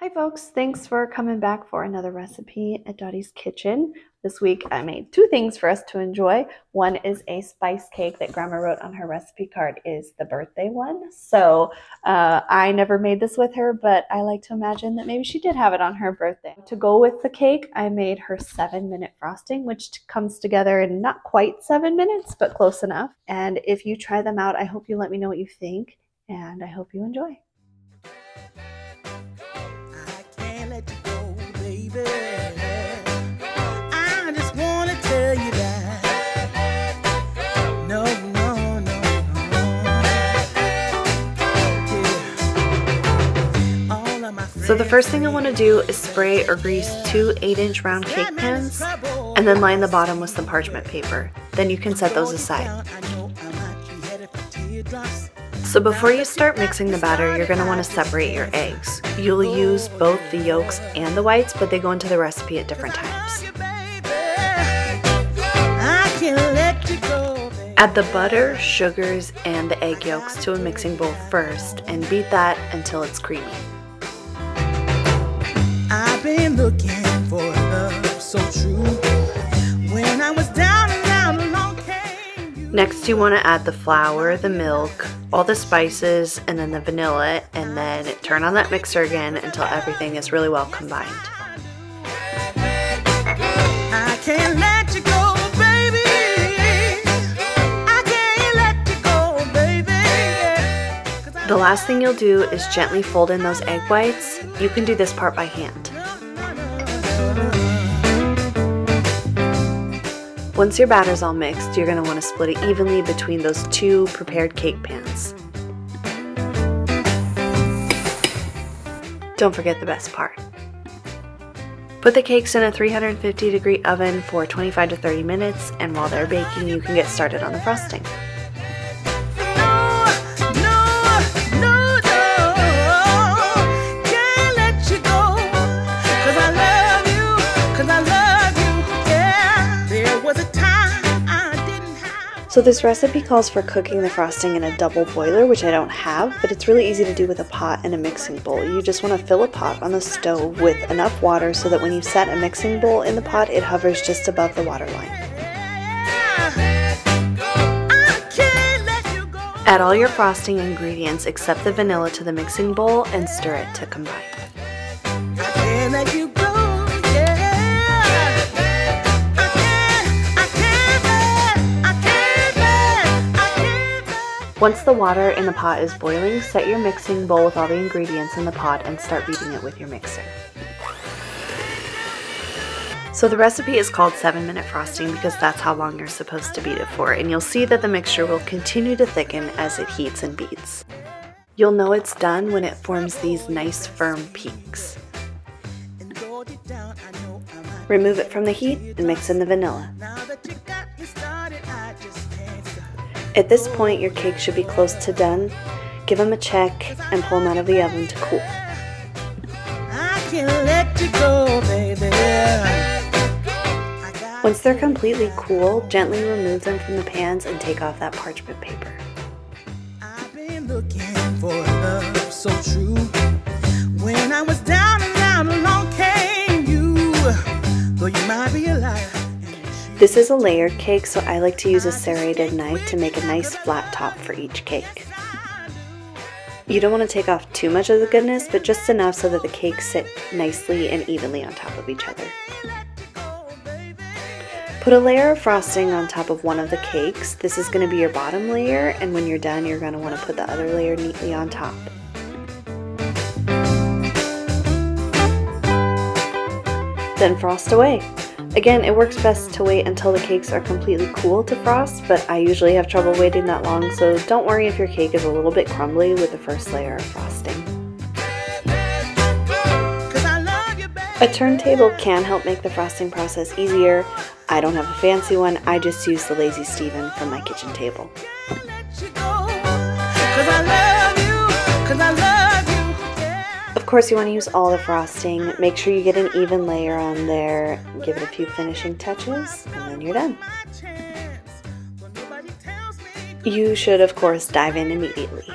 Hi folks, thanks for coming back for another recipe at Dottie's Kitchen. This week I made two things for us to enjoy. One is a spice cake that Grandma wrote on her recipe card is the birthday one. So I never made this with her, but I like to imagine that maybe she did have it on her birthday. To go with the cake, I made her 7-minute frosting, which comes together in not quite 7 minutes, but close enough. And if you try them out, I hope you let me know what you think, and I hope you enjoy. Let you go, baby. I just want to tell you that no. Yeah. All of my friends. So the first thing I want to do is spray or grease 2 8-inch round cake pans and then line the bottom with some parchment paper. Then you can set those aside. So before you start mixing the batter, you're going to want to separate your eggs. You'll use both the yolks and the whites, but they go into the recipe at different times. Add the butter, sugars, and the egg yolks to a mixing bowl first and beat that until it's creamy. I've been looking for love so true. When I was down and out alone came you. Next you want to add the flour, the milk, all the spices, and then the vanilla, and then turn on that mixer again until everything is really well combined. I can't let you go, baby. I can't let you go, baby. The last thing you'll do is gently fold in those egg whites. You can do this part by hand. Once your batter's all mixed, you're going to want to split it evenly between those 2 prepared cake pans. Don't forget the best part. Put the cakes in a 350-degree oven for 25 to 30 minutes, and while they're baking, you can get started on the frosting. So this recipe calls for cooking the frosting in a double boiler, which I don't have, but it's really easy to do with a pot and a mixing bowl. You just want to fill a pot on the stove with enough water so that when you set a mixing bowl in the pot, it hovers just above the water line. Add all your frosting ingredients except the vanilla to the mixing bowl and stir it to combine. Once the water in the pot is boiling, set your mixing bowl with all the ingredients in the pot and start beating it with your mixer. So the recipe is called 7-minute frosting because that's how long you're supposed to beat it for, and you'll see that the mixture will continue to thicken as it heats and beats. You'll know it's done when it forms these nice firm peaks. Remove it from the heat and mix in the vanilla. At this point, your cake should be close to done. Give them a check and pull them out of the oven to cool. Once they're completely cool, gently remove them from the pans and take off that parchment paper. I've been looking for love so true. When I was down and out, along came you. Though you might be a liar. This is a layered cake, so I like to use a serrated knife to make a nice flat top for each cake. You don't want to take off too much of the goodness, but just enough so that the cakes sit nicely and evenly on top of each other. Put a layer of frosting on top of one of the cakes. This is going to be your bottom layer, and when you're done, you're going to want to put the other layer neatly on top. Then frost away. Again, it works best to wait until the cakes are completely cool to frost, but I usually have trouble waiting that long, so don't worry if your cake is a little bit crumbly with the first layer of frosting. A turntable can help make the frosting process easier. I don't have a fancy one, I just use the Lazy Steven from my kitchen table. Of course, you want to use all the frosting. Make sure you get an even layer on there, give it a few finishing touches, and then you're done. You should, of course, dive in immediately.